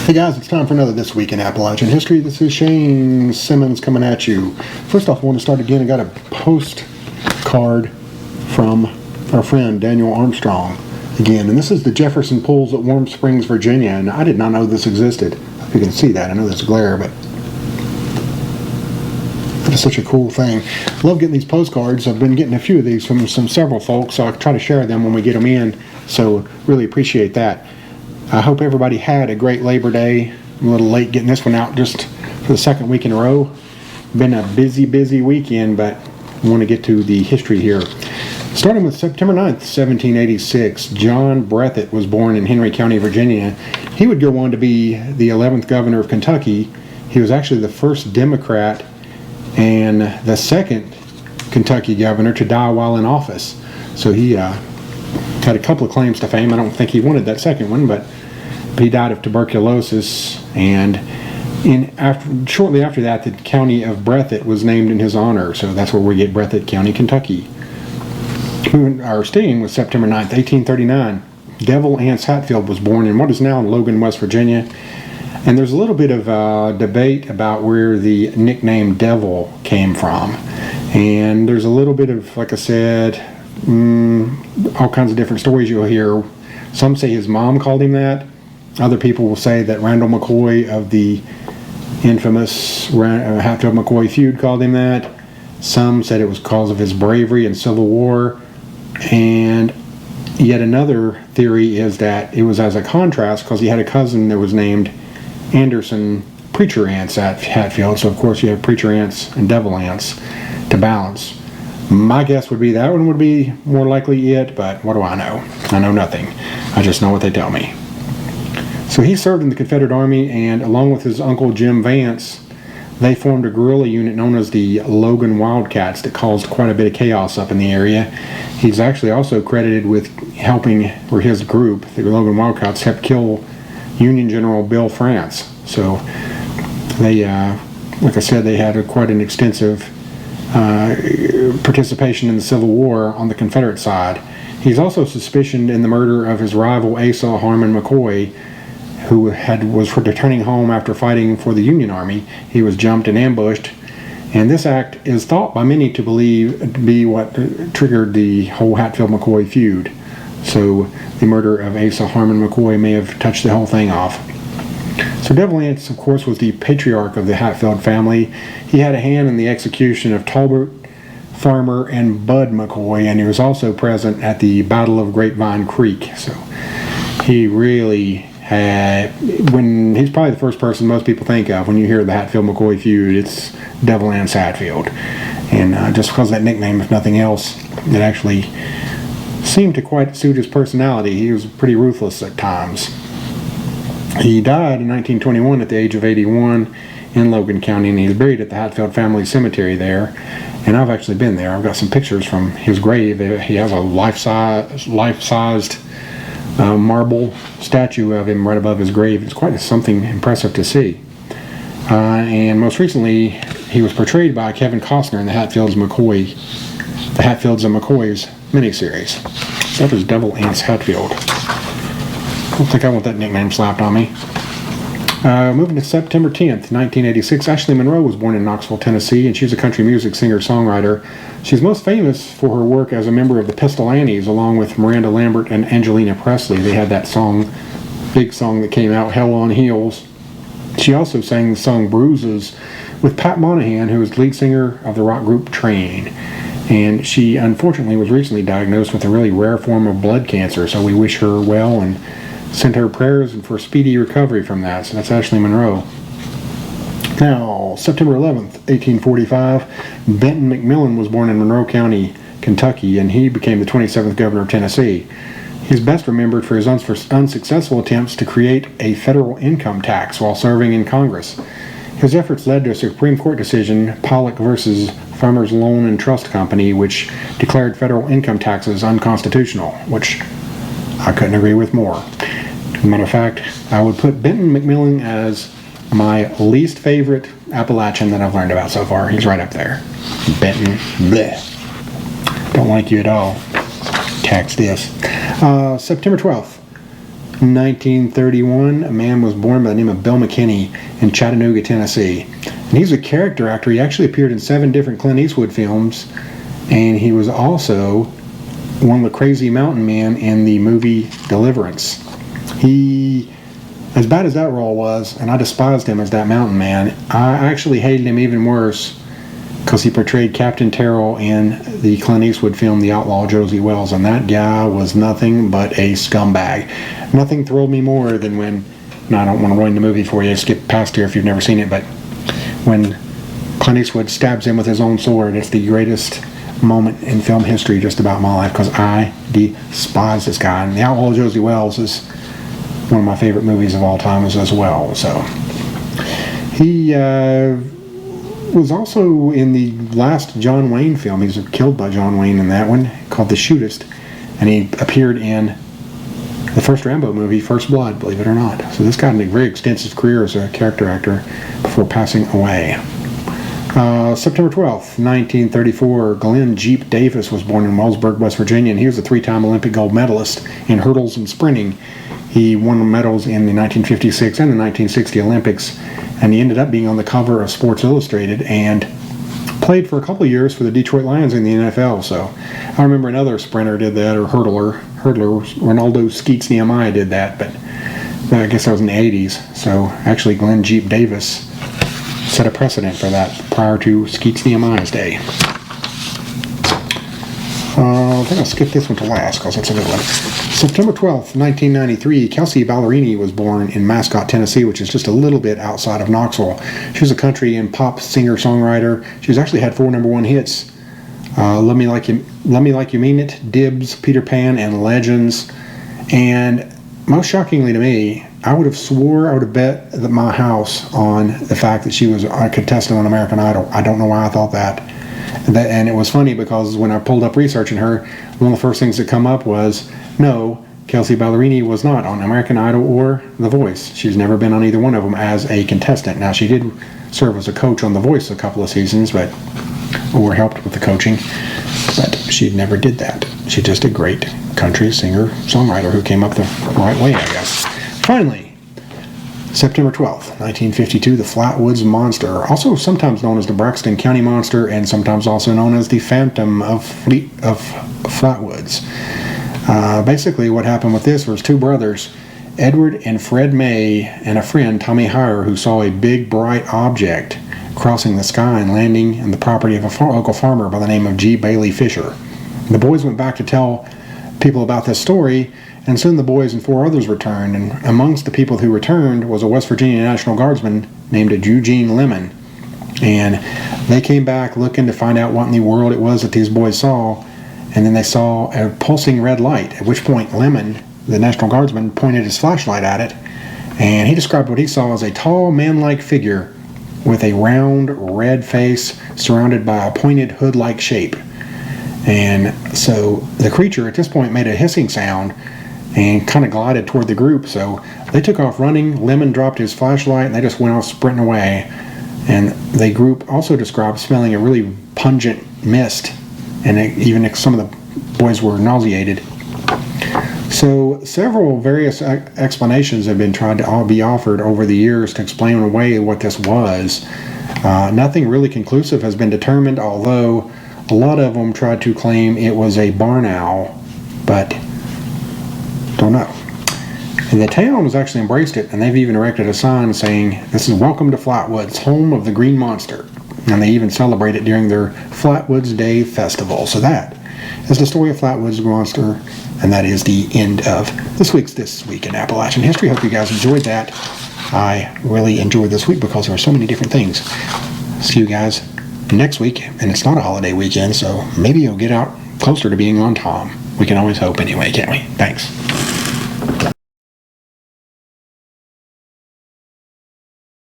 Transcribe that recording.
Hey guys, it's time for another This Week in Appalachian History. This is Shane Simmons coming at you. First off, I want to start again. I got a postcard from our friend Daniel Armstrong again, and this is the Jefferson Pools at Warm Springs, Virginia, and I did not know this existed. If you can see that, I know there's glare, but it's such a cool thing. Love getting these postcards. I've been getting a few of these from several folks, so I try to share them when we get them in, so really appreciate that. I hope everybody had a great Labor Day. I'm a little late getting this one out just for the second week in a row. Been a busy weekend, but I want to get to the history here. Starting with September 9th, 1786, John Breathitt was born in Henry County, Virginia. He would go on to be the 11th governor of Kentucky. He was actually the first Democrat and the second Kentucky governor to die while in office. So he had a couple of claims to fame. I don't think he wanted that second one, but he died of tuberculosis, and shortly after that, the county of Breathitt was named in his honor, so that's where we get Breathitt County, Kentucky. Our staying was September 9th, 1839. Devil Anse Hatfield was born in what is now Logan, West Virginia, and there's a little bit of debate about where the nickname Devil came from, and there's a little bit of, like I said, all kinds of different stories you'll hear. Some say his mom called him that. Other people will say that Randall McCoy of the infamous Hatfield-McCoy feud called him that. Some said it was because of his bravery in Civil War. And yet another theory is that it was as a contrast because he had a cousin that was named Anderson Preacher Ants at Hatfield. So of course you have Preacher Ants and Devil Ants to balance. My guess would be that one would be more likely it, but what do I know? I know nothing. I just know what they tell me. So he served in the Confederate Army, and along with his uncle Jim Vance, they formed a guerrilla unit known as the Logan Wildcats that caused quite a bit of chaos up in the area. He's actually also credited with helping, or his group, the Logan Wildcats, helped kill Union General Bill France. So they, like I said, they had quite an extensive participation in the Civil War on the Confederate side. He's also suspicioned in the murder of his rival Asa Harmon McCoy, who was returning home after fighting for the Union Army. He was jumped and ambushed, and this act is thought by many to be what triggered the whole Hatfield-McCoy feud. So the murder of Asa Harmon McCoy may have touched the whole thing off. So Devil Ants, of course, was the patriarch of the Hatfield family. He had a hand in the execution of Talbot, Farmer, and Bud McCoy, and he was also present at the Battle of Grapevine Creek. So he really had, he's probably the first person most people think of when you hear the Hatfield-McCoy feud. It's Devil Ants Hatfield. And just because of that nickname, if nothing else, it actually seemed to quite suit his personality. He was pretty ruthless at times. He died in 1921 at the age of 81 in Logan County, and he's buried at the Hatfield family cemetery there. And I've actually been there. I've got some pictures from his grave. He has a life-sized marble statue of him right above his grave. It's quite something impressive to see. And most recently, he was portrayed by Kevin Costner in the Hatfields and McCoys miniseries. So that was Devil Anse Hatfield. I don't think I want that nickname slapped on me. Moving to September 10th, 1986, Ashley Monroe was born in Knoxville, Tennessee, and she's a country music singer-songwriter. She's most famous for her work as a member of the Pistol Annies, along with Miranda Lambert and Angelina Presley. They had that song, big song that came out, Hell on Heels. She also sang the song Bruises with Pat Monahan, who was the lead singer of the rock group Train. And she, unfortunately, was recently diagnosed with a really rare form of blood cancer, so we wish her well and sent her prayers and for speedy recovery from that. So that's Ashley Monroe. Now, September 11th, 1845, Benton McMillan was born in Monroe County, Kentucky, and he became the 27th governor of Tennessee. He's best remembered for his unsuccessful attempts to create a federal income tax while serving in Congress. His efforts led to a Supreme Court decision, Pollock versus Farmers Loan and Trust Company, which declared federal income taxes unconstitutional, which I couldn't agree with more. As a matter of fact, I would put Benton McMillan as my least favorite Appalachian that I've learned about so far. He's right up there. Benton, bleh. Don't like you at all. Tax this. September 12th, In 1931, a man was born by the name of Bill McKinney in Chattanooga, Tennessee. And he's a character actor. He actually appeared in 7 different Clint Eastwood films, and he was also one of the crazy mountain men in the movie Deliverance. He, as bad as that role was, and I despised him as that mountain man, I actually hated him even worse because he portrayed Captain Terrell in the Clint Eastwood film The Outlaw Josie Wells, and that guy was nothing but a scumbag. Nothing thrilled me more than when, no, I don't want to ruin the movie for you, skip past here if you've never seen it, but when Clint Eastwood stabs him with his own sword, it's the greatest moment in film history just about my life, because I despise this guy. And The Outlaw Josie Wells is one of my favorite movies of all time as well. So he was also in the last John Wayne film. He was killed by John Wayne in that one, called The Shootist, and he appeared in the first Rambo movie, First Blood, believe it or not. So this guy had a very extensive career as a character actor before passing away. September 12th, 1934, Glenn Jeep Davis was born in Wellsburg, West Virginia, and he was a 3-time Olympic gold medalist in hurdles and sprinting. He won medals in the 1956 and the 1960 Olympics, and he ended up being on the cover of Sports Illustrated and played for a couple of years for the Detroit Lions in the NFL. So I remember another sprinter did that, or hurdler, Ronaldo Skeets Nehemiah did that, but I guess that was in the 80s. So actually Glenn Jeep Davis set a precedent for that prior to Skeets Nehemiah's day. I think I'll skip this one to last because it's a good one. September 12th, 1993, Kelsey Ballerini was born in Mascot, Tennessee, which is just a little bit outside of Knoxville. She was a country and pop singer-songwriter. She's actually had 4 number 1 hits. Love Me Like You Mean It, Dibs, Peter Pan, and Legends. And most shockingly to me, I would have bet that my house on the fact that she was a contestant on American Idol. I don't know why I thought that. And it was funny because when I pulled up researching her, one of the first things that come up was, no, Kelsey Ballerini was not on American Idol or The Voice. She's never been on either one of them as a contestant. Now, she did serve as a coach on The Voice a couple of seasons, or helped with the coaching, but she never did that. She's just a great country singer-songwriter who came up the right way, I guess. Finally, September 12th, 1952, the Flatwoods Monster, also sometimes known as the Braxton County Monster and sometimes also known as the Phantom of Flatwoods. Basically, what happened with this was 2 brothers, Edward and Fred May, and a friend, Tommy Heyer, who saw a big, bright object crossing the sky and landing on the property of a local farmer by the name of G. Bailey Fisher. The boys went back to tell people about this story, and soon the boys and 4 others returned, and amongst the people who returned was a West Virginia National Guardsman named Eugene Lemon. And they came back looking to find out what in the world it was that these boys saw, and then they saw a pulsing red light, at which point Lemon, the National Guardsman, pointed his flashlight at it, and he described what he saw as a tall, man-like figure with a round, red face surrounded by a pointed hood-like shape. And so the creature at this point made a hissing sound and kind of glided toward the group. So they took off running. Lemon dropped his flashlight and they just went off sprinting away. And the group also described smelling a really pungent mist, and even some of the boys were nauseated. So several various explanations have been tried to be offered over the years to explain away what this was. Nothing really conclusive has been determined, although a lot of them tried to claim it was a barn owl, but don't know. And the town has actually embraced it, and they've even erected a sign saying, "This is Welcome to Flatwoods, home of the Green Monster." And they even celebrate it during their Flatwoods Day Festival. So that is the story of Flatwoods Monster, and that is the end of This Week in Appalachian History. Hope you guys enjoyed that. I really enjoyed this week because there are so many different things. See you guys next week, and it's not a holiday weekend, so maybe you'll get out closer to being on time. We can always hope anyway, can't we? Thanks.